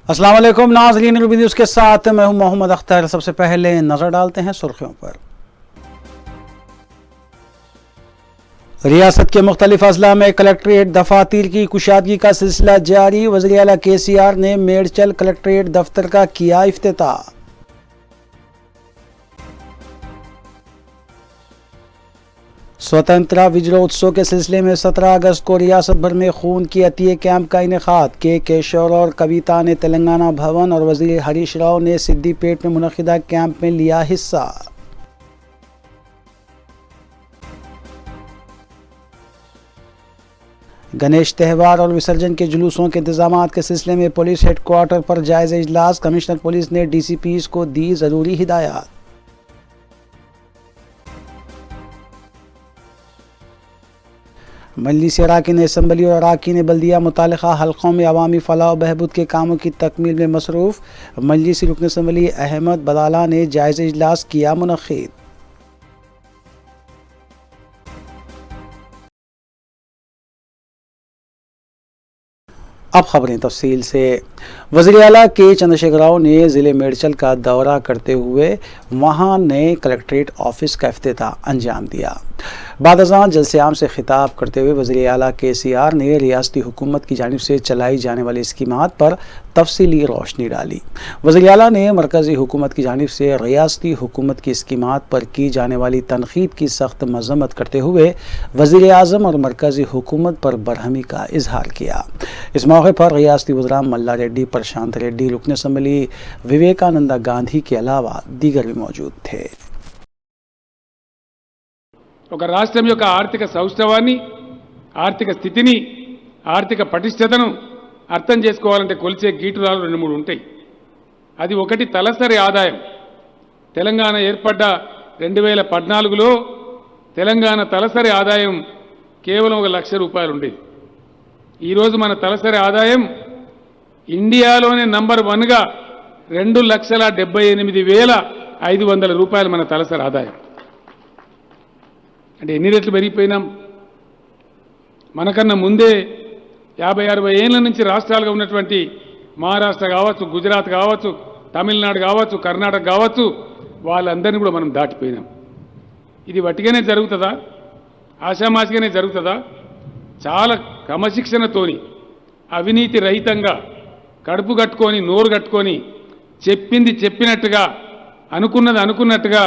अस्सलाम वालेकुम नाज़रीन, रूबी न्यूज़ के साथ मैं हूं मोहम्मद अख्तर। सबसे पहले नजर डालते हैं सुर्खियों पर। रियासत के मुख्तलिफ अजला में कलेक्ट्रेट दफातर की कुशादगी का सिलसिला जारी। वज़ीर आला KCR ने मेडचल कलेक्ट्रेट दफ्तर का किया इफ्तिताह। स्वतंत्रता विजयोत्सव के सिलसिले में 17 अगस्त को रियासत भर में खून की अतिये कैंप का इनेकाद। के किशोर और कविता ने तेलंगाना भवन और वजीर हरीश राव ने सिद्दीपेट में मुनक़िदा कैंप में लिया हिस्सा। गणेश त्यौहार और विसर्जन के जुलूसों के इंतजाम के सिलसिले में पुलिस हेडक्वार्टर पर जायज़ा इजलास। कमिश्नर पुलिस ने DCPs को दी ज़रूरी हिदायत। मजलिस अराकीन असम्बली और अराकीन बल्दिया मुतालिका हल्कों में अवामी फलाह व बहबूद के कामों की तकमील में मसरूफ़। मजलिसी रुकन असम्बली अहमद बदाला ने जायज़ा इजलास किया मुनक़्क़िद। अब खबरें तफसील से। वज़ीर आला के चंद्रशेखर राव ने ज़िले मेडचल का दौरा करते हुए वहां नए कलेक्ट्रेट ऑफिस का इफ्तिताह अंजाम दिया। बाद अज़ान जलसे-आम से खिताब करते हुए वज़ीर आला KCR ने रियासती हुकूमत की जानिब से चलाई जाने वाली स्कीमात पर तफसीली रोशनी डाली। वज़ीर आला ने मरकज़ी हुकूमत की जानिब से रियासती हुकूमत की स्कीमात पर की जाने वाली तनकीद की सख्त मज़म्मत करते हुए वज़ीर आज़म और मरकज़ी हुकूमत पर बरहमी का इजहार किया। इस मौके पर रियासती वज़रा मल्ला रेड्डी, प्रशांत रेड्डी, रुकन असम्बली विवेकानंदा गांधी के अलावा दीगर भी मौजूद थे। ఒక రాష్ట్రం యొక్క ఆర్థిక సౌష్ఠవాన్ని, ఆర్థిక స్థితిని, ఆర్థిక పటిష్టతను అర్థం చేసుకోవాలంటే కొలిచే గీటురాలు 2-3 ఉంటాయి. అది ఒకటి తలసరి ఆదాయం. తెలంగాణ ఏర్పడ్డ 2014లో తెలంగాణ తలసరి ఆదాయం కేవలం 1 లక్ష రూపాయలు ఉండేది. ఈరోజు మన తలసరి ఆదాయం ఇండియాలోనే నంబర్ 1గా 2,78,500 రూపాయలు మన తలసరి ఆదాయం. అంటే ఎన్ని రెట్లు పెరిగిపోయినాం. మనకన్నా ముందే 50-60 ఏళ్ల నుంచి రాష్ట్రాలుగా ఉన్నటువంటి మహారాష్ట్ర కావచ్చు, గుజరాత్ కావచ్చు, తమిళనాడు కావచ్చు, కర్ణాటక కావచ్చు, వాళ్ళందరినీ కూడా మనం దాటిపోయినాం. ఇది వట్టిగానే జరుగుతుందా? ఆషామాషిగానే జరుగుతుందా? చాలా క్రమశిక్షణతోని అవినీతి రహితంగా కడుపు కట్టుకొని నోరు కట్టుకొని చెప్పింది చెప్పినట్టుగా అనుకున్నది అనుకున్నట్టుగా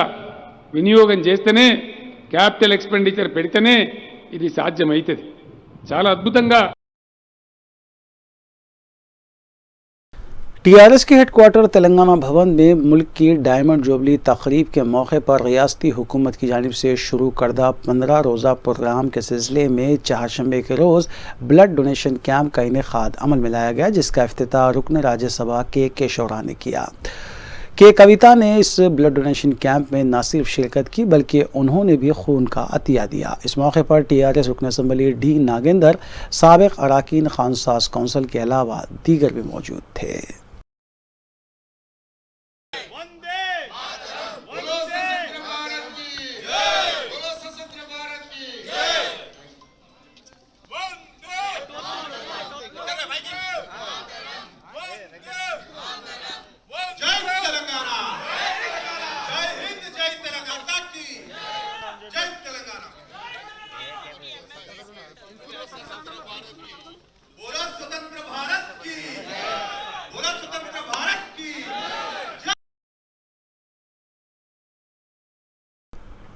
వినియోగం చేస్తేనే, క్యాపిటల్ ఎక్స్పెండిచర్ పెడితేనే ఇది సాధ్యమవుతుంది. చాలా అద్భుతంగా TRS के हेडक्वार्टर तेलंगाना भवन में मुल्क की डायमंड जुबली तकरीब के मौके पर रियासती हुकूमत की जानिब से शुरू करदा 15 रोज़ा प्रोग्राम के सिलसिले में चारशंबे के रोज़ ब्लड डोनेशन कैंप का इनेकाद अमल में लाया गया, जिसका इफ्तिताह रुकन राज्यसभा के किशोर ने किया। के कविता ने इस ब्लड डोनेशन कैंप में न सिर्फ शिरकत की बल्कि उन्होंने भी खून का अतिया दिया। इस मौके पर TRS रुकन असम्बली D नागेंद्र, साबिक अराकीन खानसास कौंसिल के अलावा दीगर भी मौजूद थे।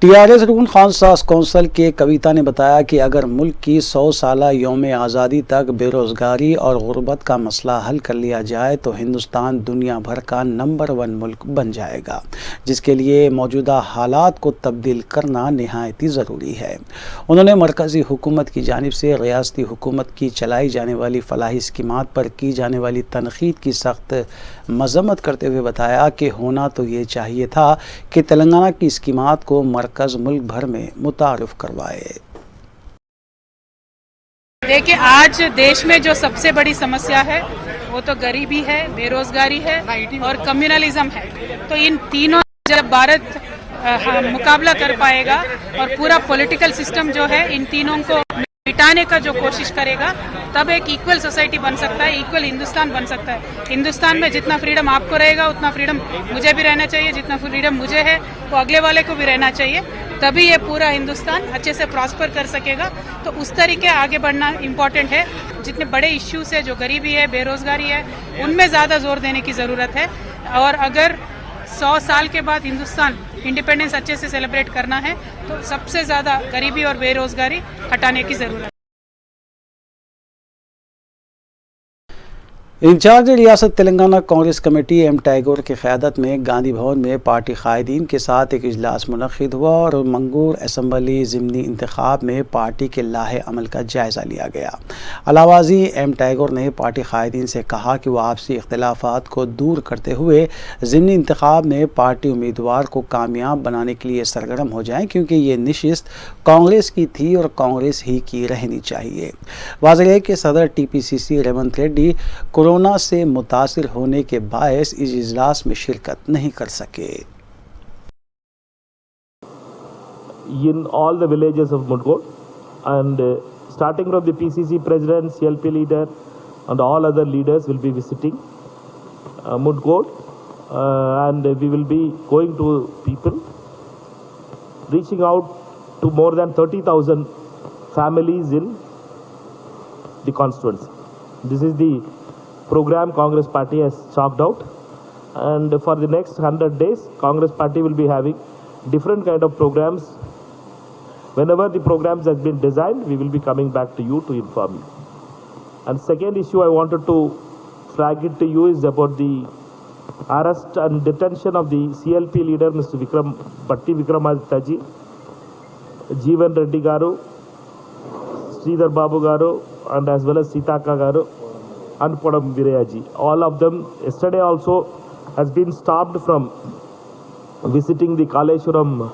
TRS रुकन खानसास कौंसिल के कविता ने बताया कि अगर मुल्क की 100 साला यौम आज़ादी तक बेरोज़गारी और गुर्बत का मसला हल कर लिया जाए तो हिंदुस्तान दुनिया भर का नंबर 1 मुल्क बन जाएगा, जिसके लिए मौजूदा हालात को तब्दील करना निहायती ज़रूरी है। उन्होंने मरकज़ी हुकूमत की जानिब से रियासती हुकूमत की चलाई जाने वाली फलाही स्कीमात पर की जाने वाली तनकीद की सख्त मज़म्मत करते हुए बताया कि होना तो ये चाहिए था कि तेलंगाना की स्कीमात को मरकज़ मुल्क भर में मुतारिफ करवाए। देखिए, आज देश में जो सबसे बड़ी समस्या है वो तो गरीबी है, बेरोजगारी है और कम्युनलिज्म है। तो इन तीनों जब भारत मुकाबला कर पाएगा और पूरा पॉलिटिकल सिस्टम जो है इन तीनों को मिटाने का जो कोशिश करेगा तब एक इक्वल सोसाइटी बन सकता है, इक्वल हिंदुस्तान बन सकता है। हिंदुस्तान में जितना फ्रीडम आपको रहेगा उतना फ्रीडम मुझे भी रहना चाहिए, जितना फ्रीडम मुझे है वो अगले वाले को भी रहना चाहिए, तभी ये पूरा हिंदुस्तान अच्छे से प्रॉस्पर कर सकेगा। तो उस तरीके आगे बढ़ना इम्पोर्टेंट है। जितने बड़े इश्यूज है, जो गरीबी है, बेरोजगारी है, उनमें ज़्यादा जोर देने की ज़रूरत है। और अगर 100 साल के बाद हिंदुस्तान इंडिपेंडेंस अच्छे से सेलिब्रेट करना है तो सबसे ज़्यादा गरीबी और बेरोजगारी हटाने की ज़रूरत है। इंचार्ज रियासत तेलंगाना कांग्रेस कमेटी एम टैगोर की क़यादत में गांधी भवन में पार्टी कायदीन के साथ एक इजलास मुनक़्क़िद हुआ और मंगूर असम्बली ज़िमनी इंतखाब में पार्टी के लाहे अमल का जायज़ा लिया गया। अलावाज़ी एम टैगोर ने पार्टी कायदीन से कहा कि वह आपसी इख्तिलाफ़ात को दूर करते हुए ज़िमनी इंतखाब में पार्टी उम्मीदवार को कामयाब बनाने के लिए सरगर्म हो जाएँ, क्योंकि ये नशिस्त कांग्रेस की थी और कांग्रेस ही की रहनी चाहिए। वाज़ेह है कि सदर TPCC रेवंत रेड्डी कोरोना से मुतासिर होने के बायस इस इजलास में शिरकत नहीं कर सके। In all the villages of Mudgod, and starting from the PCC president, CLP leader, and all other leaders will be visiting Mudgod, and we will be going to people, reaching out to more than 30,000 families in the constituency. This is the program Congress Party has chalked out, and for the next 100 days Congress Party will be having different kind of programs. Whenever the programs has been designed, we will be coming back to you to inform you. And second issue I wanted to flag it to you is about the arrest and detention of the CLP leader Mr. Bhatti Vikramaditya, Jeevan Reddy Garu, Sridhar Babu Garu, and as well as Sitaka Garu and Podam Virayaji. All of them yesterday also has been stopped from visiting the Kaleshwaram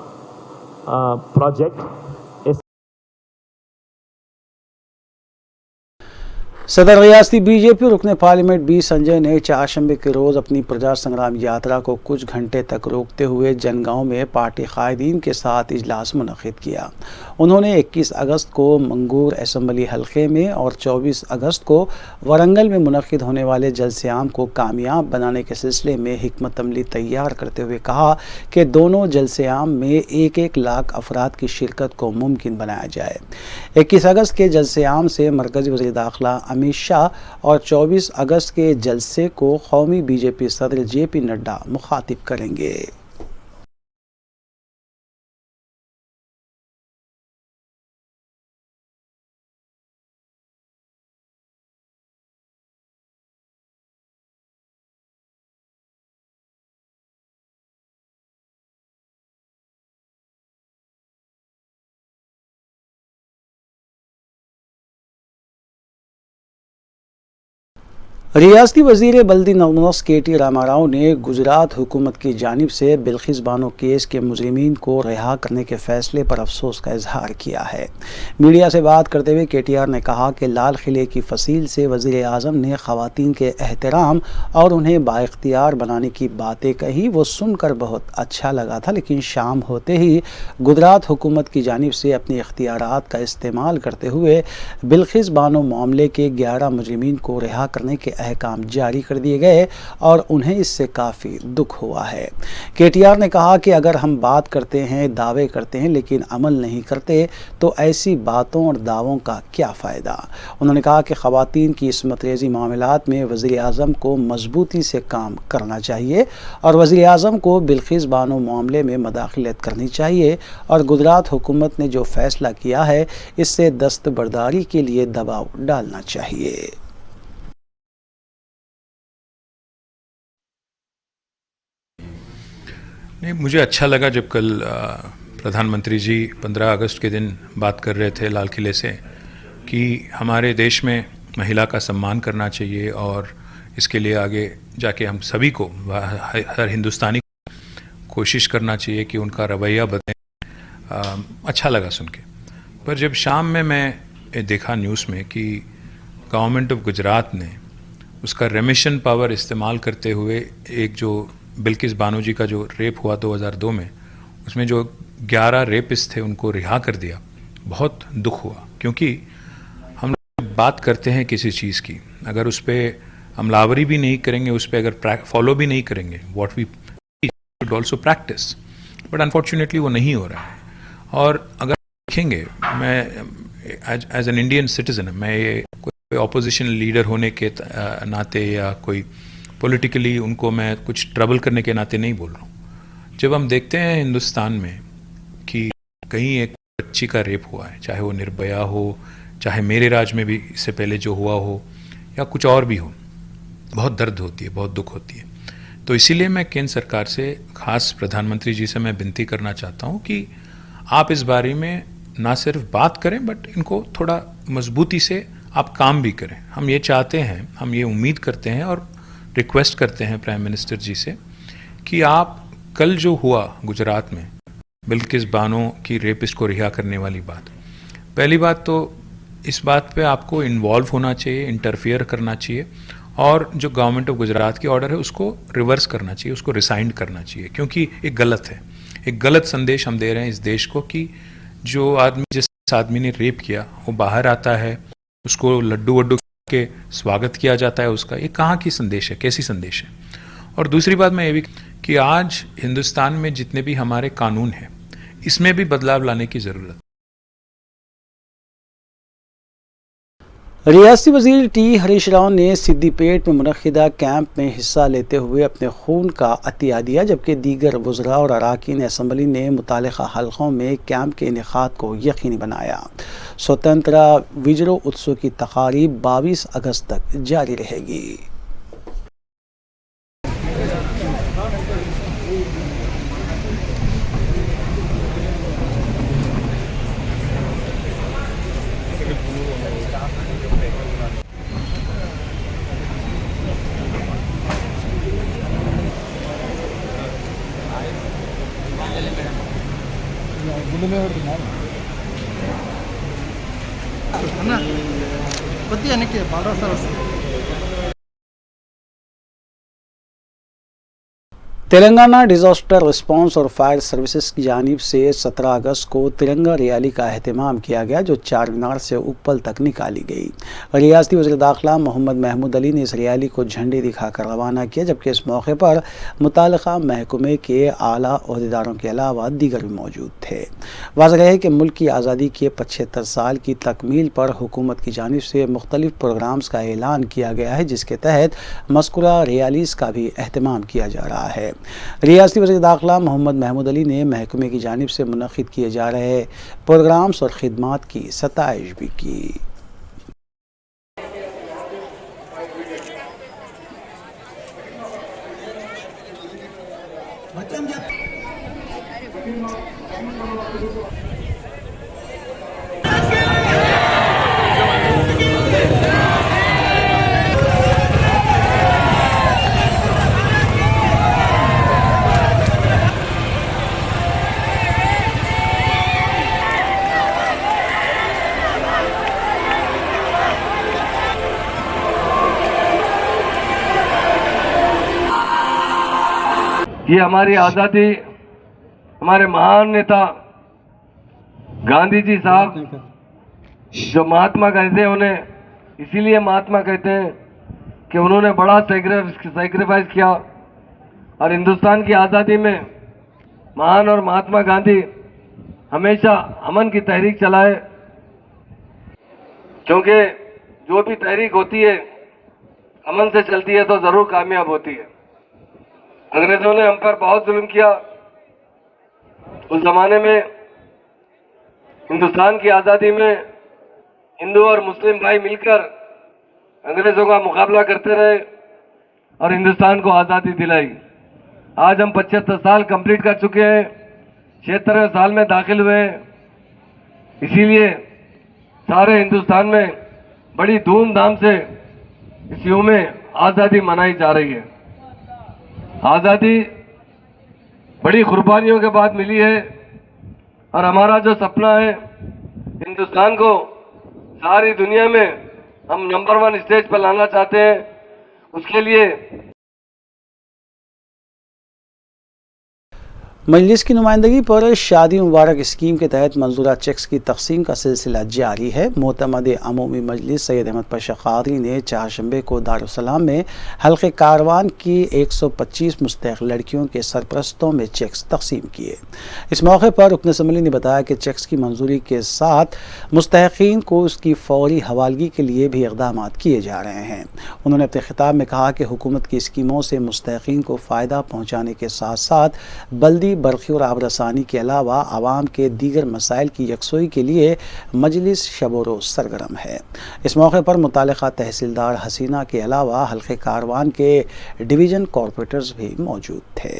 project. सदर रियासती BJP रुकने parliament B Sanjay ने चारशंबे के रोज़ अपनी प्रजा संग्राम यात्रा को कुछ घंटे तक रोकते हुए जनगांव में पार्टी कायदीन के साथ इजलास मुनक़्क़िद किया। उन्होंने 21 अगस्त को मंगूर असम्बली हलक़े में और 24 अगस्त को वरंगल में मुनक़्क़िद होने वाले जलसे-आम को कामयाब बनाने के सिलसिले में हिकमत अमली तैयार करते हुए कहा कि दोनों जलसे-आम में 1-1 लाख अफराद की शिरकत को मुमकिन बनाया जाए। 21 अगस्त के जलसे-आम से मरकज़ी वज़ीर दाखिला अमित शाह और 24 अगस्त के जलसे को कौमी बीजेपी सदर JP नड्डा मुखातिब करेंगे। रियासती वज़ीर बल्दी नवनस KT रामाराव ने गुजरात हुकूमत की जानिब से बिल्किस बानो केस के मुजरिमीन को रिहा करने के फ़ैसले पर अफसोस का इजहार किया है। मीडिया से बात करते हुए KTR ने कहा कि लाल किले की फसील से वज़ीर आज़म ने ख़वातीन के एहतराम और उन्हें बाइख्तियार बनाने की बातें कही, वो सुनकर बहुत अच्छा लगा था, लेकिन शाम होते ही गुजरात हुकूमत की जानिब से अपने इख्तियारात का इस्तेमाल करते हुए बिल्किस बानो मामले के 11 मुजरिमीन को रिहा करने के अहकाम जारी कर दिए गए और उन्हें इससे काफ़ी दुख हुआ है। KTR ने कहा कि अगर हम बात करते हैं, दावे करते हैं, लेकिन अमल नहीं करते तो ऐसी बातों और दावों का क्या फ़ायदा। उन्होंने कहा कि ख़वातीन की इस्मत रेज़ी मामलात में वज़ीर आज़म को मजबूती से काम करना चाहिए और वज़ीर आज़म को बिल्किस बानो मामले में मदाखलत करनी चाहिए और गुजरात हुकूमत ने जो फ़ैसला किया है इससे दस्तबरदारी के लिए दबाव डालना चाहिए। नहीं, मुझे अच्छा लगा जब कल प्रधानमंत्री जी 15 अगस्त के दिन बात कर रहे थे लाल किले से कि हमारे देश में महिला का सम्मान करना चाहिए और इसके लिए आगे जाके हम सभी को, हर हिंदुस्तानी कोशिश करना चाहिए कि उनका रवैया बदले। अच्छा लगा सुन के। पर जब शाम में मैं देखा न्यूज़ में कि गवर्नमेंट ऑफ गुजरात ने उसका रेमिशन पावर इस्तेमाल करते हुए एक जो बिल्किस बानो जी का जो रेप हुआ 2002 में, उसमें जो 11 रेपिस्ट थे उनको रिहा कर दिया, बहुत दुख हुआ। क्योंकि बात करते हैं किसी चीज़ की, अगर उस पर अमलावरी भी नहीं करेंगे, उस पर अगर फॉलो भी नहीं करेंगे, what we should also practice, but unfortunately वो नहीं हो रहा है। और अगर देखेंगे, मैं एज एन इंडियन सिटीजन, मैं ये कोई ऑपोजिशन लीडर होने के नाते या कोई पॉलिटिकली उनको मैं कुछ ट्रबल करने के नाते नहीं बोल रहा हूँ। जब हम देखते हैं हिंदुस्तान में कि कहीं एक बच्ची का रेप हुआ है, चाहे वो निर्भया हो, चाहे मेरे राज्य में भी इससे पहले जो हुआ हो, या कुछ और भी हो, बहुत दर्द होती है, बहुत दुख होती है। तो इसीलिए मैं केंद्र सरकार से, खास प्रधानमंत्री जी से मैं विनती करना चाहता हूँ कि आप इस बारे में ना सिर्फ बात करें, बट इनको थोड़ा मजबूती से आप काम भी करें। हम ये चाहते हैं, हम ये उम्मीद करते हैं और रिक्वेस्ट करते हैं प्राइम मिनिस्टर जी से कि आप कल जो हुआ गुजरात में, बिल्किस बानो की रेपिस्ट को रिहा करने वाली बात, पहली बात तो इस बात पे आपको इन्वॉल्व होना चाहिए, इंटरफियर करना चाहिए, और जो गवर्नमेंट ऑफ गुजरात की ऑर्डर है उसको रिवर्स करना चाहिए, उसको रिसाइंड करना चाहिए, क्योंकि एक गलत है, एक गलत संदेश हम दे रहे हैं इस देश को कि जो आदमी, जिस आदमी ने रेप किया वो बाहर आता है, उसको लड्डू वड्डू के स्वागत किया जाता है उसका। ये कहाँ की संदेश है, कैसी संदेश है? और दूसरी बात मैं ये भी कि आज हिंदुस्तान में जितने भी हमारे कानून हैं, इसमें भी बदलाव लाने की ज़रूरत है। रियासती वजीर टी हरीश राव ने सिद्दीपेट में मुनक्किदा कैंप में हिस्सा लेते हुए अपने खून का अतिया दिया, जबकि दीगर वज़रा और अराकीन असम्बली ने मुतालिका हल्कों में कैंप के इनेकाद को यकीनी बनाया। स्वतंत्रता विजय उत्सव की तकारीब 22 अगस्त तक जारी रहेगी। కొద్దిగా వెనక్కి Bala Rao sir Telangana disaster response और फायर सर्विसेज की जानिब से 17 अगस्त को तिरंगा रैली का अहतमाम किया गया, जो चार मीनार से उप्पल तक निकाली गई। रियासती वज़ीर दाखिला मोहम्मद महमूद अली ने इस रैली को झंडी दिखाकर रवाना किया, जबकि इस मौके पर मुताल्लिक़ा महकमे के आला ओहदेदारों के अलावा दीगर भी मौजूद थे। वाज़ेह है कि मुल्क की आज़ादी के 75 साल की तकमील पर हुकूमत की जानिब से मुख्तलिफ प्रोग्राम्स का ऐलान किया गया है, जिसके तहत मज़कूरा रैलीज़ का भी अहतमाम किया जा रहा है। रियासती वज़ीर दाखिला मोहम्मद महमूद अली ने महकमे की जानिब से मुनक़्क़िद किए जा रहे प्रोग्राम्स और ख़िदमात की सताइश भी की। ये हमारी आज़ादी हमारे महान नेता गांधी जी साहब, जो महात्मा कहते हैं, उन्हें इसीलिए महात्मा कहते हैं कि उन्होंने बड़ा सैक्रिफाइस किया और हिंदुस्तान की आज़ादी में महान और महात्मा गांधी हमेशा अमन की तहरीक चलाए, क्योंकि जो भी तहरीक होती है अमन से चलती है तो ज़रूर कामयाब होती है। अंग्रेजों ने हम पर बहुत जुल्म किया। उस जमाने में हिंदुस्तान की आज़ादी में हिंदू और मुस्लिम भाई मिलकर अंग्रेजों का मुकाबला करते रहे और हिंदुस्तान को आज़ादी दिलाई। आज हम 75 साल कंप्लीट कर चुके हैं, 76वें साल में दाखिल हुए हैं। इसीलिए सारे हिंदुस्तान में बड़ी धूमधाम से इस यौम आज़ादी मनाई जा रही है। आज़ादी बड़ी कुर्बानियों के बाद मिली है और हमारा जो सपना है हिंदुस्तान को सारी दुनिया में हम नंबर 1 स्टेज पर लाना चाहते हैं। उसके लिए मजलिस की नुमाइंदगी पर शादी मुबारक स्कीम के तहत मंजूरा चेक्स की तकसीम का सिलसिला जारी है। मोतमद अमूमी मजलिस सैयद अहमद पाशा क़ादरी ने चारशंबे को दारुस्सलाम में हल्के कारवान की 125 मुस्तहक़ लड़कियों के सरपरस्तों में चेक्स तकसीम किए। इस मौके पर रुकन असम्बली ने बताया कि चेक्स की मंजूरी के साथ मुस्तहक़ीन को उसकी फौरी हवालगी के लिए भी इक़दाम किए जा रहे हैं। उन्होंने अपने खिताब में कहा कि हुकूमत की स्कीमों से मुस्तहक़ीन को फ़ायदा पहुँचाने के साथ साथ बल्दी बरक़ी और आब रसानी के अलावा आवाम के दीगर मसाइल की यकसोई के लिए मजलिस शब रोज़ सरगर्म है। इस मौके पर मुतालिका तहसीलदार हसीना के अलावा हल्के कारवान के डिवीज़न कॉरपोरेटर्स भी मौजूद थे।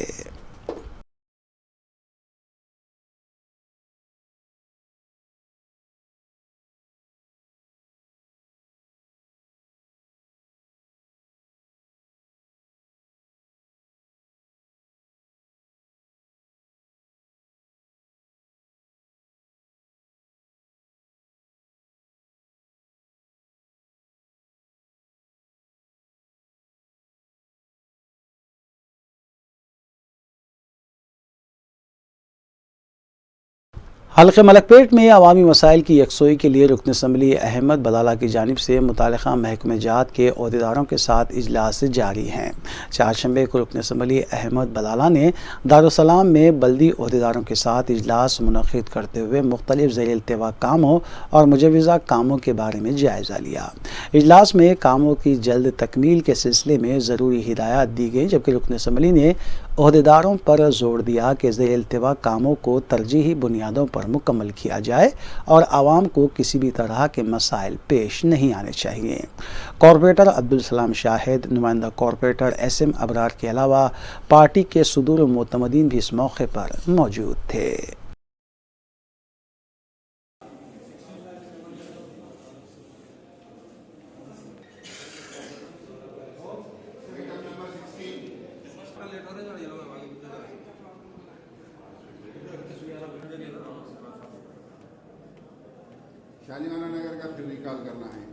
हल्के मलकपेट में अवामी मसाइल की यकसोई के लिए रुकन असम्बली अहमद बलाला की जानिब से मुतालिका महकमे जात के अहदेदारों के साथ इजलास जारी हैं। चारशंबे को रुकन असम्बली अहमद बलाला ने दारुस्सलाम में बल्दी अहदेदारों के साथ इजलास मुनक़िद करते हुए मुख्तलिफ ज़ेर इल्तिवा कामों और मुजव्वज़ा कामों के बारे में जायज़ा लिया। इजलास में कामों की जल्द तकमील के सिलसिले में ज़रूरी हिदायत दी गई, जबकि रुकन असम्बली ने अहदेदारों पर जोर दिया कि ज़ेर इल्तिवा कामों को तरजीही बुनियादों पर मुकम्मल किया जाए और आवाम को किसी भी तरह के मसाइल पेश नहीं आने चाहिए। कॉरपोरेटर अब्दुल सलाम शाहिद, नुमाइंदा कॉरपोरेटर SM अबरार के अलावा पार्टी के सुदूर मोतमदीन भी इस मौके पर मौजूद थे। शालीमाना नगर का फिर रिकॉल करना है।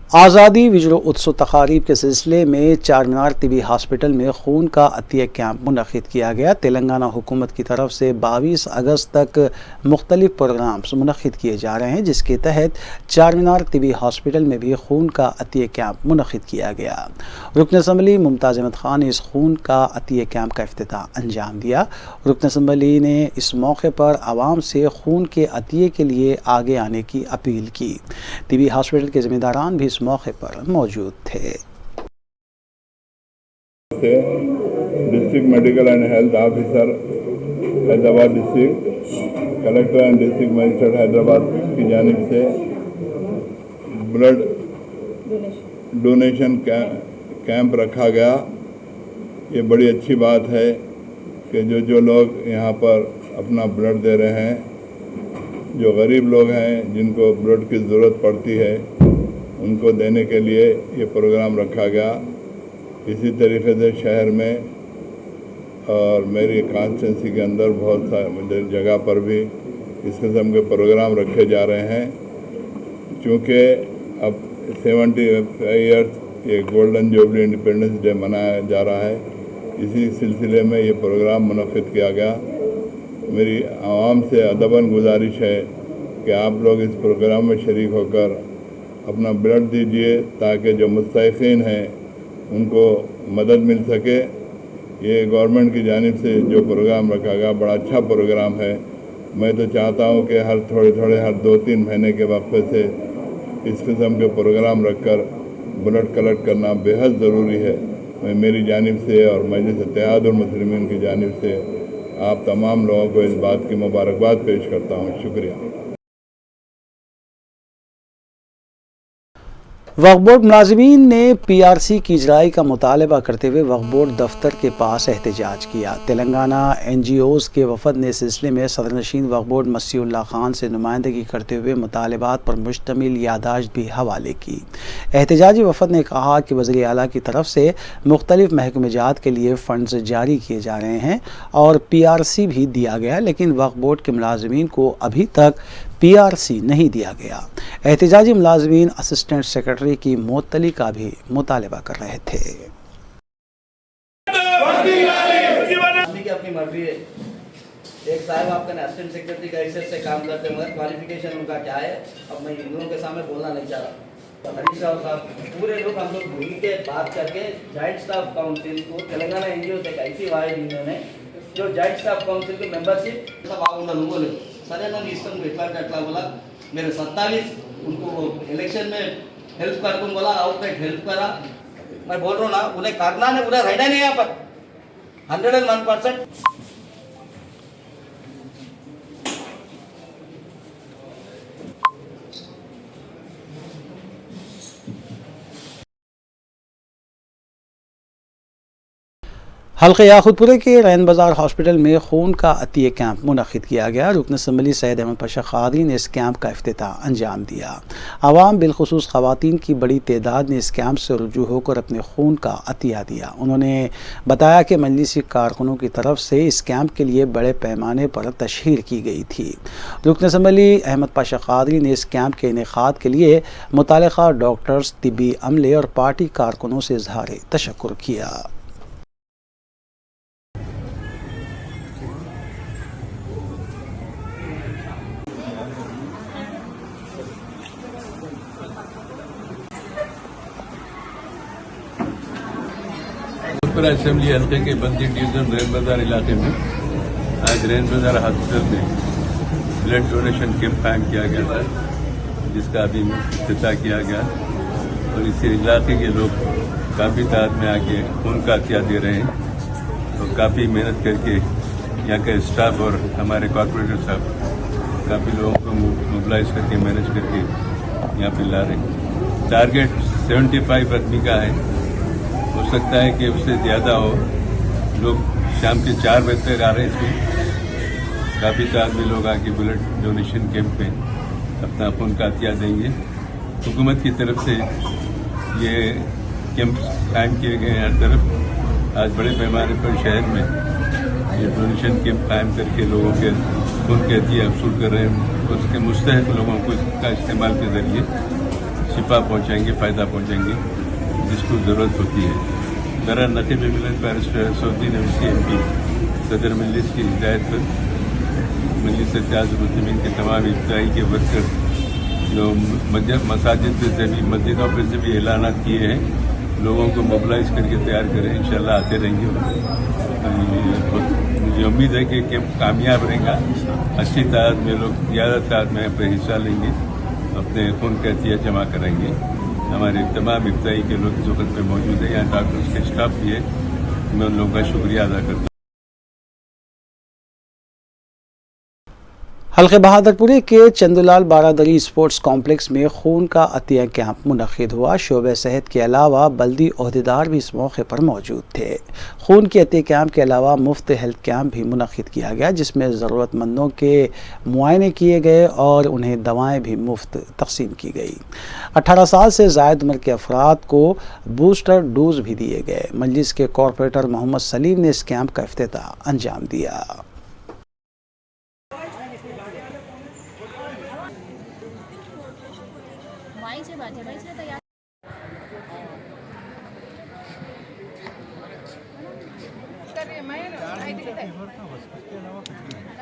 आज़ादी विजरो उत्सव तकारीब के सिलसिले में चारमीनार तिबी हॉस्पिटल में खून का अतिया कैंप मुनक़िद किया गया। तेलंगाना हुकूमत की तरफ से 22 अगस्त तक मुख्तलिफ प्रोग्राम्स मुनक़िद किए जा रहे हैं, जिसके तहत चारमीनार तिबी हॉस्पिटल में भी खून का अतिया कैंप मुनक़िद किया गया। रुकन असम्बली मुमताज़ अहमद ख़ान ने इस खून का अतिया कैंप का इफ्तिताह अंजाम दिया। रुकन असम्बली ने इस मौके पर आवाम से खून के अतिये के लिए आगे आने की अपील की। तिबी हॉस्पिटल के ज़िम्मेदारान भी इस मौके पर मौजूद थे। District medical and health officer Hyderabad district, collector and district magistrate Hyderabad की जानिब से ब्लड डोनेशन कैंप रखा गया। ये बड़ी अच्छी बात है कि जो लोग यहाँ पर अपना ब्लड दे रहे हैं, जो गरीब लोग हैं जिनको ब्लड की ज़रूरत पड़ती है, उनको देने के लिए ये प्रोग्राम रखा गया। इसी तरीके से शहर में और मेरी कॉन्स्टिट्यूंसी के अंदर बहुत सारे जगह पर भी इस किस्म के प्रोग्राम रखे जा रहे हैं। चूँकि अब 75 ईयर्स ये गोल्डन जुबली इंडिपेंडेंस डे मनाया जा रहा है, इसी सिलसिले में ये प्रोग्राम मुनक़िद किया गया। मेरी आवाम से अदबन गुजारिश है कि आप लोग इस प्रोग्राम में शरीक होकर अपना ब्लड दीजिए ताकि जो मुस्तहिक़ीन हैं उनको मदद मिल सके। ये गवर्नमेंट की जानिब से जो प्रोग्राम रखा गया बड़ा अच्छा प्रोग्राम है। मैं तो चाहता हूँ कि हर 2-3 महीने के वक्फे से इस किस्म के प्रोग्राम रखकर ब्लड कलेक्ट करना बेहद ज़रूरी है। मैं मेरी जानिब से और मजलिस इत्तेहादुल मुस्लिमीन की जानिब से आप तमाम लोगों को इस बात की मुबारकबाद पेश करता हूँ। शुक्रिया। वक्फ बोर्ड मुलाजिमीन ने PRC की इजराई का मुतालबा करते हुए वक्फ बोर्ड दफ्तर के पास एहतजाज किया। तेलंगाना NGOs के वफद ने इस सिलसिले में सदरनशीन वक्फ बोर्ड मसीहुल्लाह खान से नुमाइंदगी करते हुए मुतालबात पर मुश्तमिल यादाश्त भी हवाले की। एहतजाजी वफद ने कहा कि वज़ीर आला की तरफ से मुख्तलिफ महकमे जात के लिए फ़ंड्स जारी किए जा रहे हैं और PRC भी दिया गया, लेकिन वक्फ बोर्ड के मुलाजिमीन को अभी तक PRC नहीं दिया गया। एहतजाजी मुलाजमीन असिस्टेंट सेक्रेटरी की मुअत्तली का भी मुतालबा कर रहे थे। अपनी मर्जी है। एक साहब आपका असिस्टेंट सेक्रेटरी का हैसियत से काम करते हैं, मगर क्वालिफिकेशन उनका क्या है अब मैं इन लोगों के सामने बोलना नहीं चाह रहा। हरीश राव साहब पूरे लोग हम लोग मिल के बात करके जॉइंट स्टाफ काउंसिल को तेलंगाना NGO से ऐसी वायद इन्होंने जो जॉइंट स्टाफ काउंसिल की मेंबरशिप सब बागुंडा बोले सरे ना इष्टम एट्ला बोला मेरे 27 उनको इलेक्शन में हेल्प कर दूँ बोला, आउटराइट हेल्प करा। मैं बोल रहा हूँ ना उन्हें करना नहीं, उन्हें रहना नहीं यहाँ पर 101%। हल्के याखुदपुरे के रैन बाजार हॉस्पिटल में खून का अतिय कैंप मुनक़िद किया गया। रुकन असम्बली सैयद अहमद पाशा क़ादरी ने इस कैंप का इफ्तिताह अंजाम दिया। आवाम बिलखुसूस ख़वातीन की बड़ी तादाद ने इस कैंप से रुजू होकर अपने खून का अतिया दिया। उन्होंने बताया कि मजलिसी कारकुनों की तरफ से इस कैंप के लिए बड़े पैमाने पर तशहीर की गई थी। रुकन असम्बली अहमद पाशा क़ादरी ने इस कैंप के इनेकाद के लिए मुताल्लिक़ा डॉक्टर्स, तिब्बी अमले और पार्टी कारकुनों से इज़हार तशक्कुर किया। असेंबली हल्के के बंदी डिवीजन रैन बाजार इलाके में आज रैन बाजार हॉस्पिटल में ब्लड डोनेशन कैंप कायम किया गया था, जिसका अभी इफ्तिताह किया गया और इस इलाके के लोग काफ़ी तादाद में आके खून का अतिया दे रहे हैं और काफ़ी मेहनत करके यहाँ का स्टाफ और हमारे कॉर्पोरेटर साहब काफ़ी लोगों को मोबिलाइज करके मैनेज करके यहाँ पे ला रहे हैं। टारगेट 75 आदमी का है, हो सकता है कि उससे ज़्यादा हो। लोग शाम के 4 बजे तक आ रहे हैं। इसमें काफ़ी तादाद में लोग आके ब्लड डोनेशन कैंप में अपना खून का अतिया देंगे। हुकूमत की तरफ से ये कैंप कायम किए गए हैं हर तरफ। आज बड़े पैमाने पर शहर में ये डोनेशन कैंप कायम करके लोगों के खून के अतिया वसूल कर रहे हैं। उसके मुस्तहक लोगों को इसका इस्तेमाल के ज़रिए शिफा पहुँचाएंगे, फ़ायदा पहुँचाएंगे जिसको ज़रूरत होती है। दरा नकीब मिलत बैरिस्टर सऊदी नवीसी MP सदर मजलिस की हिदायत पर मजलिस इत्तेहाद-उल-मुस्लिमीन के तमाम इब्तिदाई के वर्कर जो मसाजिद से भी मस्जिदों पर से भी ऐलानात किए हैं, लोगों को मोबिलाइज करके तैयार करें। इंशाल्लाह आते रहेंगे। मुझे उम्मीद है कि कैंप कामयाब रहेगा। अच्छी तादाद में लोग ज़्यादा तादाद में यहाँ पर हिस्सा लेंगे, अपने खून का अतिया जमा करेंगे। हमारे तमाम इब्तिदाई के लोग इस वक्त पे मौजूद है, यहाँ डॉक्टर्स के स्टाफ भी है। मैं उन लोगों का शुक्रिया अदा करता हूँ। हल्के बहादुरपुरे के चंदूलाल बारादरी स्पोर्ट्स कॉम्प्लेक्स में खून का अतिया कैंप मुनक़िद हुआ। शोबे सेहत के अलावा बल्दी ओहदेदार भी इस मौके पर मौजूद थे। खून के अतिया कैंप के अलावा मुफ्त हेल्थ कैंप भी मुनक़िद किया गया, जिसमें ज़रूरतमंदों के मुआयने किए गए और उन्हें दवाएं भी मुफ्त तकसीम की गई। 18 साल से ज़ायद उम्र के अफराद को बूस्टर डोज भी दिए गए। मजलिस के कॉरपोरेटर मोहम्मद सलीम ने इस कैंप का इफ्तिताह अंजाम दिया।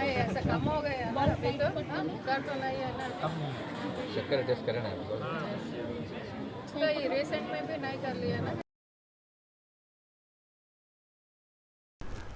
ऐसा कम हो गया शक्कर टेस्ट करें ना, तो ये रिसेंट में भी नहीं कर लिया ना।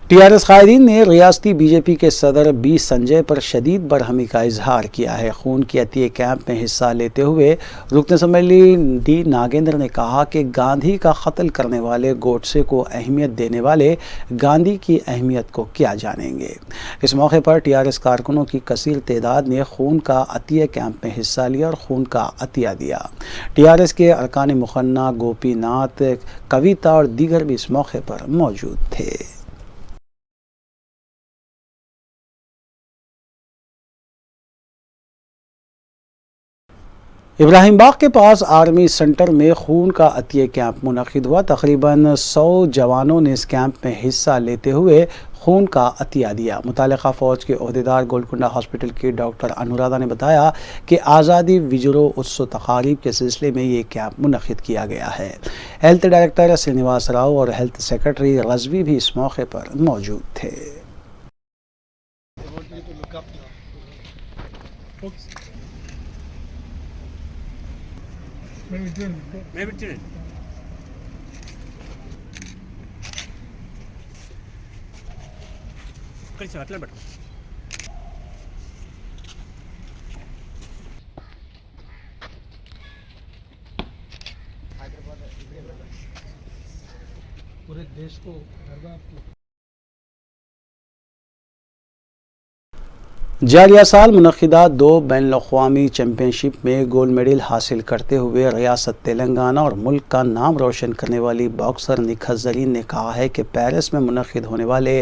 TRS कायदीन ने रियासती BJP के सदर B संजय पर शदीद बरहमी का इजहार किया है। खून की अतिया कैंप में हिस्सा लेते हुए रुकन असम्बली D नागेंद्र ने कहा कि गांधी का कत्ल करने वाले गोडसे को अहमियत देने वाले गांधी की अहमियत को क्या जानेंगे। इस मौके पर TRS कारकुनों की कसीर तादाद ने खून का अतिया कैंप में हिस्सा लिया और खून का अतिया दिया। TRS के अरकान मुखन्ना गोपीनाथ, कविता और दीगर भी इस मौके पर मौजूद थे। इब्राहिम बाग के पास आर्मी सेंटर में खून का अतिया कैंप मुनक़िद हुआ। तकरीबन 100 जवानों ने इस कैंप में हिस्सा लेते हुए खून का अतिया दिया। मुतालिका फ़ौज के ओहदेदार गोलकुंडा हॉस्पिटल के डॉक्टर अनुराधा ने बताया कि आज़ादी विजरो उत्सव तकारीब के सिलसिले में ये कैंप मुनक़िद किया गया है। हेल्थ डायरेक्टर श्रीनिवास राव और हेल्थ सेक्रेटरी रज़वी भी इस मौके पर मौजूद थे। पूरे देश को जारिया साल मुनक़िदा 2 बैनुल-अक़वामी चैम्पियनशिप में गोल्ड मेडल हासिल करते हुए रियासत तेलंगाना और मुल्क का नाम रोशन करने वाली बॉक्सर निखत ज़रीन ने कहा है कि पेरिस में मुनक़िद होने वाले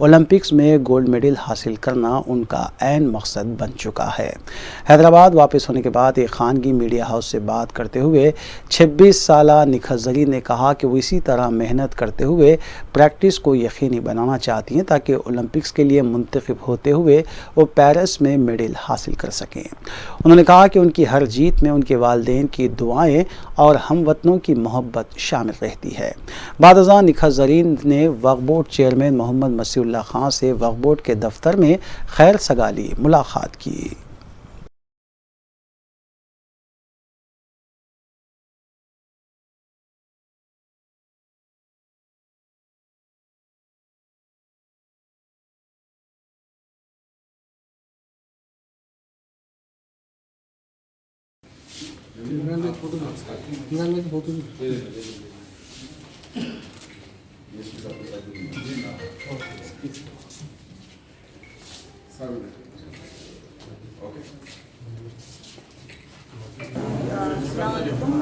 ओलंपिक्स में गोल्ड मेडल हासिल करना उनका ऐन मकसद बन चुका है। हैदराबाद वापस होने के बाद एक खानगी मीडिया हाउस से बात करते हुए 26 साला निखत ज़रीन ने कहा कि वो इसी तरह मेहनत करते हुए प्रैक्टिस को यकीनी बनाना चाहती हैं ताकि ओलंपिक्स के लिए मुंतखब होते हुए वो पेरिस में मेडल हासिल कर सकें। उन्होंने कहा कि उनकी हर जीत में उनके वालिदैन की दुआएं और हमवतनों की मोहब्बत शामिल रहती है। बादशाह निखत ज़रीन ने वक्फ बोर्ड चेयरमैन मोहम्मद मसीहुल्लाह खान से वक्फ बोर्ड के दफ्तर में खैर सगाली मुलाकात की। अस्सलामुअलैकुम।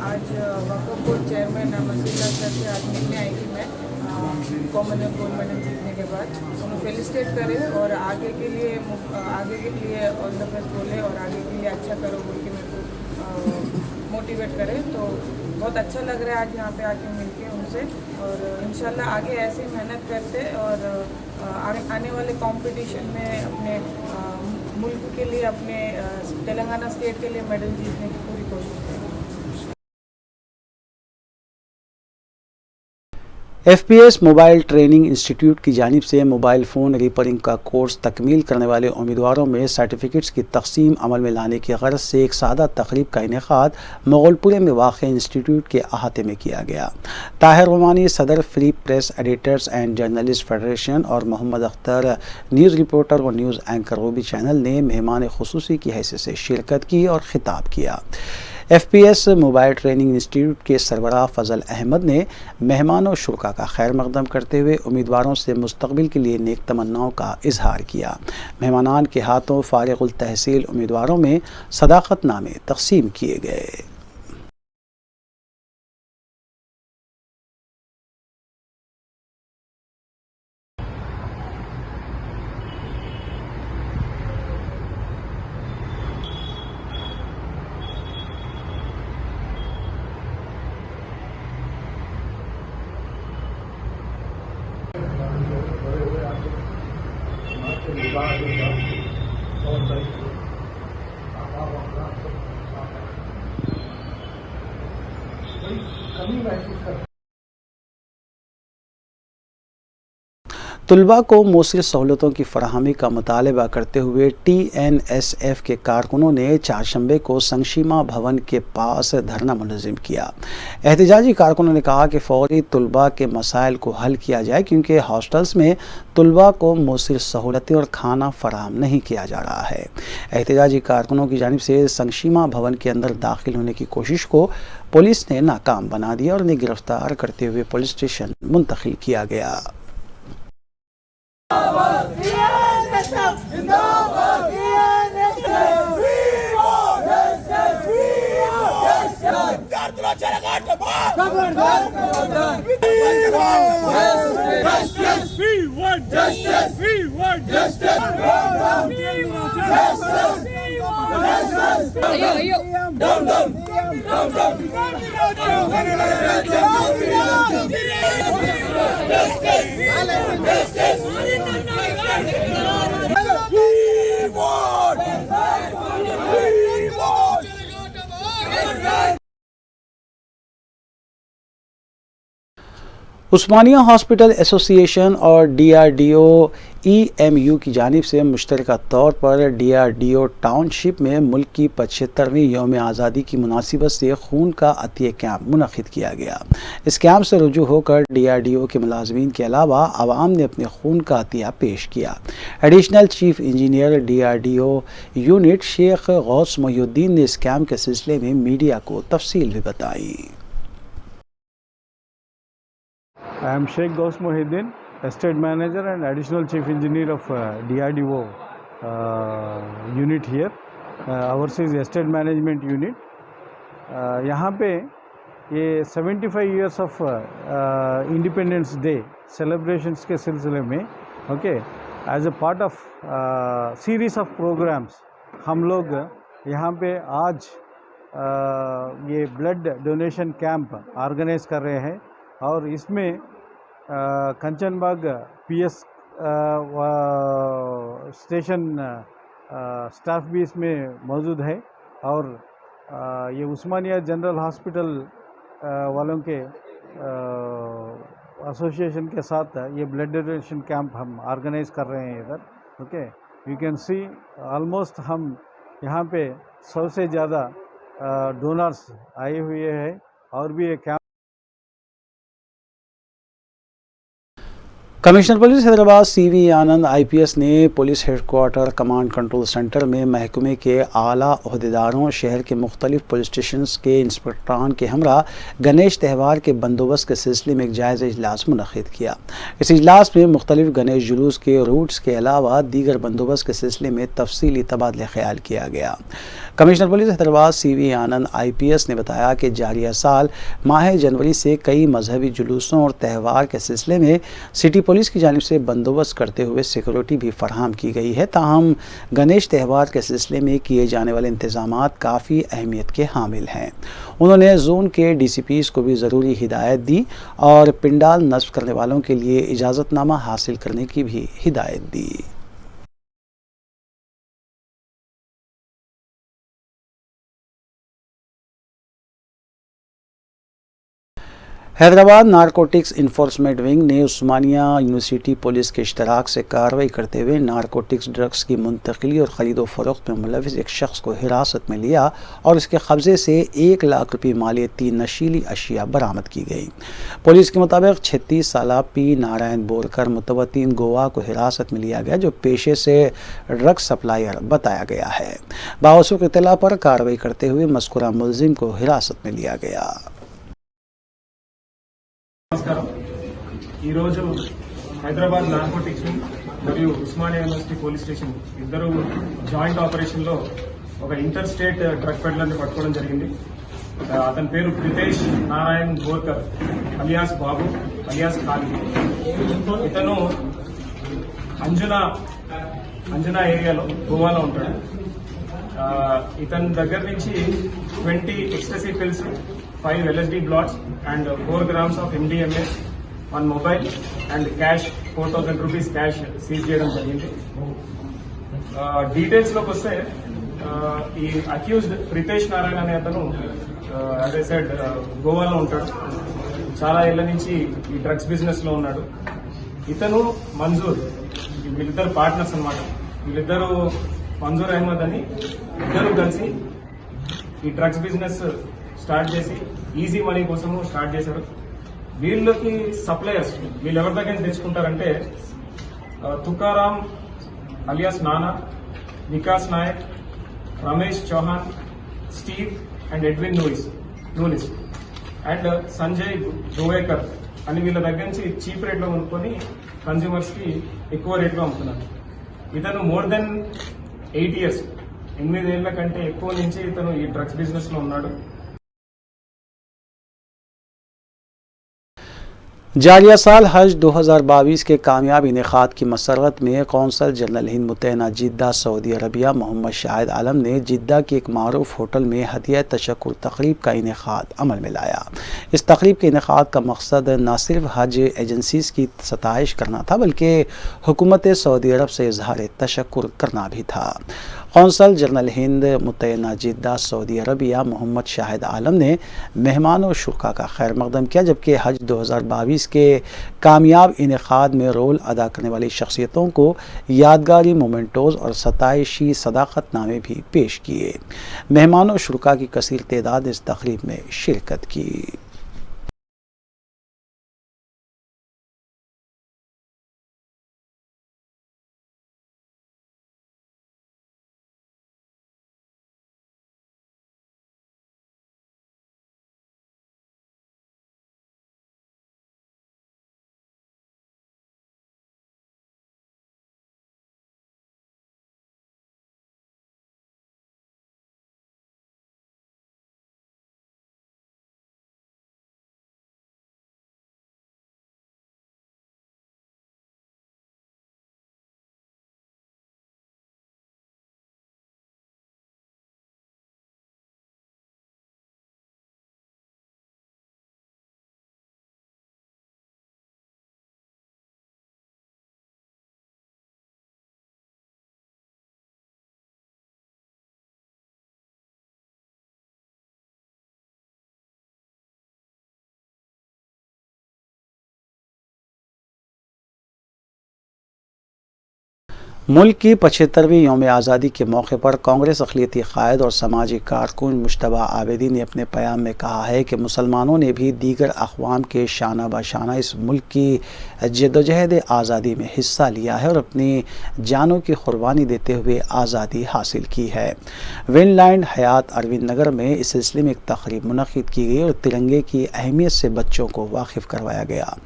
आज वक्फ बोर्ड चेयरमैन मसीहुल्लाह सर से आज मिलने आई थी मैं कॉमनवेल्थ गोल्ड मेडल जीतने के बाद। उन्हें फेलिसिटेट करे और आगे के लिए ऑल द बेस्ट बोले और आगे के लिए अच्छा करो बोल के मेरे को मोटिवेट करे। तो बहुत अच्छा लग रहा है आज यहाँ पे आके मिलके उनसे और इंशाल्लाह आगे ऐसे ही मेहनत करते और आने वाले कंपटीशन में अपने मुल्क के लिए अपने तेलंगाना स्टेट के लिए मेडल जीतने की पूरी कोशिश करें। FPS मोबाइल ट्रेनिंग इंस्टीट्यूट की जानिब से मोबाइल फ़ोन रिपेयरिंग का कोर्स तकमील करने वाले उम्मीदवारों में सर्टिफिकेट्स की तकसीम अमल में लाने की गर्ज से एक सादा तकरीब का इनेकाद मोगलपुरे में वाक़ इंस्टीट्यूट के अहाते में किया गया। ताहिर रुमानी सदर free press editors and journalist federation और मोहम्मद अख्तर न्यूज़ रिपोर्टर व न्यूज़ एंकर रूबी चैनल ने मेहमान खुसूसी की हैसियत से शिरकत की और खिताब किया। FPS मोबाइल ट्रेनिंग इंस्टीट्यूट के सरबराह फ़ज़ल अहमद ने मेहमानों शुरा का खैर मकदम करते हुए उम्मीदवारों से मुस्तक़बिल के लिए नेक तमन्नाओं का इजहार किया। मेहमानान के हाथों फ़ारिग़ुल तहसील उम्मीदवारों में सदाक़तनामे तक़सीम किए गए। तलबा को मौसर सहूलतों की फराहमी का मुतालबा करते हुए TNSF के कारकुनों ने चारशंबे को संगशीमा भवन के पास धरना मुनज़्ज़म किया। एहतजाजी कारकुनों ने कहा कि फौरी तलबा के मसाइल को हल किया जाए क्योंकि हॉस्टल्स में तलबा को मौसर सहूलतें और खाना फराहम नहीं किया जा रहा है। एहतजाजी कारकुनों की जानिब से संगशीमा भवन के अंदर दाखिल होने की कोशिश को पुलिस ने नाकाम बना दिया और उन्हें गिरफ्तार करते हुए पुलिस स्टेशन मुंतकिल किया गया। Justice! उस्मानिया हॉस्पिटल एसोसिएशन और डीआरडीओ EMU की जानिब से मुश्तरका तौर पर डीआरडीओ टाउनशिप में मुल्क की 75वीं यौम आज़ादी की मुनासिबत से खून का अतिया कैंप मुनक़िद किया गया। इस कैंप से रुजू होकर डीआरडीओ के मुलाजमीन के अलावा आवाम ने अपने खून का अतिया पेश किया। Additional chief engineer DRDO unit Sheikh Ghouse Mohiuddin ने इस कैंप के सिलसिले में मीडिया को तफसील भी बताई। I am Sheikh Ghaus Mohiuddin, Estate Manager and Additional Chief Engineer of DRDO unit here. Ours is Estate Management Unit. यहाँ पे ये 75 years of Independence Day celebrations के सिलसिले में as a part of series of programs हम लोग यहाँ पे आज ये ब्लड डोनेशन कैंप ऑर्गेनाइज कर रहे हैं और इसमें कंचनबाग PS स्टेशन स्टाफ भी इसमें मौजूद है और ये उस्मानिया जनरल हॉस्पिटल वालों के एसोसिएशन के साथ ये ब्लड डोनेशन कैंप हम ऑर्गेनाइज कर रहे हैं इधर। यू कैन सी ऑलमोस्ट हम यहाँ पे 100 से ज़्यादा डोनर्स आए हुए हैं और भी ये camp. Commissioner police Hyderabad CV आनंद IPS ने police headquarter command control centre में महकमे के आला ओहदेदारों, शहर के मुख्तलिफ पुलिस स्टेशन के इंस्पेक्टरान के हमरा गणेश त्यौहार के बंदोबस्त के सिलसिले में एक जायज़ा इजलास मुनक़िद किया। इस इजलास में मुख्तलिफ गणेश जुलूस के रूट्स के अलावा दीगर बंदोबस्त के सिलसिले में तफसीली तबादला ख्याल किया गया। कमिश्नर पुलिस हैदराबाद CV आनंद IPS ने बताया कि जारिया साल माह जनवरी से कई मजहबी जुलूसों और त्यौहार के सिलसिले में सिटी पुलिस की जानिब से बंदोबस्त करते हुए सिक्योरिटी भी फराहम की गई है। ताहम गणेश त्यौहार के सिलसिले में किए जाने वाले इंतजामात काफ़ी अहमियत के हामिल हैं। उन्होंने जोन के DCPs को भी ज़रूरी हिदायत दी और पिंडाल नस्ब करने वालों के लिए इजाज़तनामा हासिल करने की भी हिदायत दी। हैदराबाद नारकोटिक्स इन्फोर्समेंट विंग ने उस्मानिया यूनिवर्सिटी पुलिस के इश्तराक से कार्रवाई करते हुए नारकोटिक्स ड्रग्स की मुंतकिली और ख़रीदो फरोख्त में मुलविस एक शख्स को हिरासत में लिया और इसके कब्ज़े से 1 लाख रुपये मालियती नशीली अशिया बरामद की गई। पुलिस के मुताबिक 36 साला P नारायण बोरकर मुतवत्तिन गोवा को हिरासत में लिया गया, जो पेशे से ड्रग सप्लायर बताया गया है। बावसूख इत्तला पर कार्रवाई करते हुए मज़कूरा मुलजिम को हिरासत में लिया गया। నమస్కారం। ఈరోజు హైదరాబాద్ నార్కోటిక్స్ మరియు ఉస్మానియా యూనివర్సిటీ పోలీస్ స్టేషన్ ఇద్దరు జాయింట్ ఆపరేషన్లో ఒక ఇంటర్ స్టేట్ డ్రగ్ పెడ్లర్ని పట్టుకోవడం జరిగింది। అతని పేరు ప్రితేష్ నారాయణ్ బోర్కర్ అలియాస్ బాబు అలియాస్ ఖాళీ। ఇతను అంజనా ఏరియాలో గోవాలో ఉంటాడు। ఇతని దగ్గర నుంచి 20 ecstasy pills, 5 LSD blocks and 4 grams of MDMA, 1 mobile and cash 4,000 rupees cash seize చేయడం జరిగింది। డీటెయిల్స్ లోకి వస్తే ఈ అక్యూజ్డ్ ప్రితేష్ నారాయణ అనే అతను యాజ్ ఐ సెడ్ గోవాలో ఉంటాడు। చాలా ఏళ్ల నుంచి ఈ డ్రగ్స్ బిజినెస్ లో ఉన్నాడు। ఇతను మంజూర్, వీళ్ళిద్దరు పార్ట్నర్స్ అన్నమాట। వీళ్ళిద్దరు మంజూర్ అహ్మద్ అని ఇద్దరు కలిసి ఈ డ్రగ్స్ బిజినెస్ స్టార్ట్ చేసి ఈజీ మనీ కోసము స్టార్ట్ చేశారు। వీళ్ళకి సప్లయర్స్ వీళ్ళు ఎవరి దగ్గర తెచ్చుకుంటారంటే Tukaram alias Nana, Vikas Nayak, Ramesh Chauhan, Steve and Edwin Nunes and Sanjay Govekar అని వీళ్ళ దగ్గర నుంచి చీప్ రేట్లో కొనుక్కొని కన్స్యూమర్స్ కి ఎక్కువ రేట్లో అమ్ముతున్నారు। ఇతను మోర్ దెన్ 8 years 8 ఏళ్ల కంటే ఎక్కువ నుంచి ఇతను ఈ డ్రగ్స్ బిజినెస్ లో ఉన్నాడు। जारिया साल हज 2022 के कामयाब इनेकाद की मसरत में कौंसल जनरल हिंद मुतैना जिद्दा सऊदी अरबिया मोहम्मद शाहिद आलम ने जिद्दा के एक मारूफ होटल में हदिया तशक्कुर तकरीब का इनेकाद अमल में लाया। इस तकरीब के इनेकाद का मकसद न सिर्फ हज एजेंसीज की सताइश करना था, बल्कि हुकूमत सऊदी अरब से इजहार तशक्कुर करना भी था। कौंसल जनरल हिंद मुतैना जिद्दा सऊदी अरबिया मोहम्मद शाहिद आलम ने मेहमान और शुरा का खैर मकदम किया, जबकि हज 2022 इसके कामयाब इनेकाद में रोल अदा करने वाली शख्सियतों को यादगारी मोमेंटोज और सताइशी सदाकतनामे भी पेश किए। मेहमानों शुरका की कसीर तादाद इस तकरीब में शिरकत की। मुल्क की 75वीं यौम आज़ादी के मौके पर कांग्रेस अक़लियती क़ायद और समाजी कारकुन मुश्तबा आबिदी ने अपने बयान में कहा है कि मुसलमानों ने भी दीगर अक़वाम के शाना बशाना इस मुल्क की जद्दोजहद आज़ादी में हिस्सा लिया है और अपनी जानों की कुर्बानी देते हुए आज़ादी हासिल की है। विनलैंड हयात अरविंद नगर में इस सिलसिले में एक तक़रीब मुनक़्क़िद की गई और तिरंगे की अहमियत से बच्चों को वाकिफ़ करवाया गया।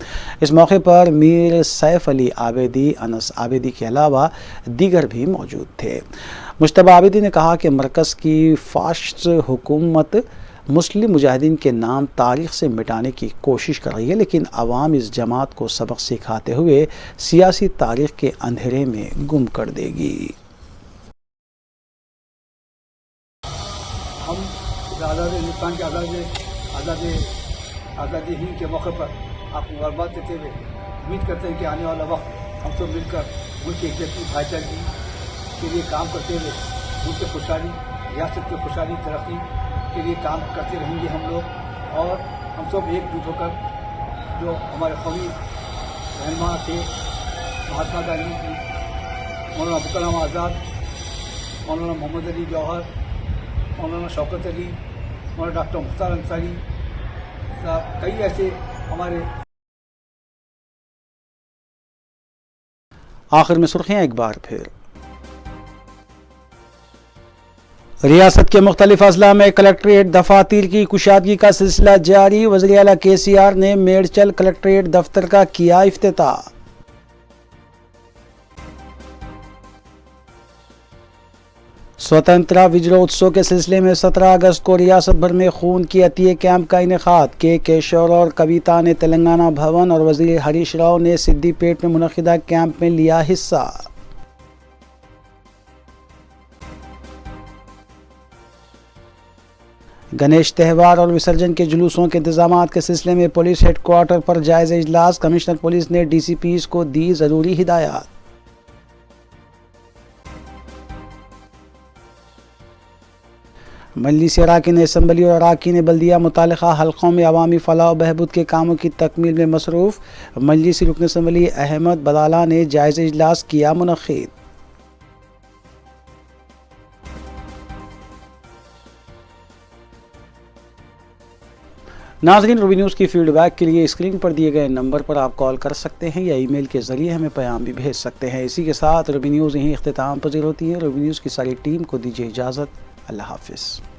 इस मौके पर मीर सैफ अली आबिदी, अनस आबिदी के अलावा दीगर भी मौजूद थे। मुश्तबा आबिदी ने कहा कि मरकज़ की फाशिस्ट हुकूमत मुस्लिम मुजाहिदीन के नाम तारीख़ से मिटाने की कोशिश कर रही है, लेकिन अवाम इस जमात को सबक सिखाते हुए सियासी तारीख़ के अंधेरे में गुम कर देगी। हम हिंदुस्तान के आज़ादी हिंद के मौके पर आपको मुबारकबाद देते हुए उम्मीद करते हैं कि आने वाला वक्त हम सब मिलकर मुल्क की एकता भाईचारगी के लिए काम करते हुए मुल्क की खुशहाली, रियासत की खुशहाली, तरक्की के लिए काम करते रहेंगे हम लोग। और हम सब एकजुट होकर जो हमारे कौमी रहनुमा थे महात्मा गांधी जी, मौलाना अबुल कलाम आज़ाद, मौलाना मोहम्मद अली जौहर, मौलाना शौकत अली, मौलाना डॉक्टर मुख्तार अंसारी, कई ऐसे हमारे। आखिर में सुर्खियां एक बार फिर। रियासत के मुख्तलिफ अजला में कलेक्ट्रेट दफातर की कुशादगी का सिलसिला जारी। वज़ीर आला KCR ने मेडचल कलेक्ट्रेट दफ्तर का किया इफ्तिताह। स्वतंत्रता विजयोत्सव के सिलसिले में 17 अगस्त को रियासत भर में खून की अतिये कैंप का इनेकाद। के केशवर और कविता ने तेलंगाना भवन और वज़ीर हरीश राव ने सिद्दीपेट में मुनक़िदा कैंप में लिया हिस्सा। गणेश त्यौहार और विसर्जन के जुलूसों के इंतजामात के सिलसिले में पुलिस हेडक्वार्टर पर जायज़ा इजलास। कमिश्नर पुलिस ने DCPs को दी ज़रूरी हिदायत। मजलिस अराकीन असम्बली और अराकीन बल्दिया मुतालिका हल्कों में अवामी फलाह और बहबूद के कामों की तकमील में मसरूफ़। मजलिसी रुकन असम्बली अहमद बदाला ने जायज़ा इजलास किया मुनक़्क़िद। नाज़रीन, रूबी न्यूज़ की फीडबैक के लिए स्क्रीन पर दिए गए नंबर पर आप कॉल कर सकते हैं या ईमेल के ज़रिए हमें पैगाम भी भेज सकते हैं। इसी के साथ रूबी न्यूज़ यहीं इख्तिताम पज़ीर होती है। रूबी न्यूज़ की सारी टीम को दीजिए इजाज़त। अल्लाह हाफ़िज़।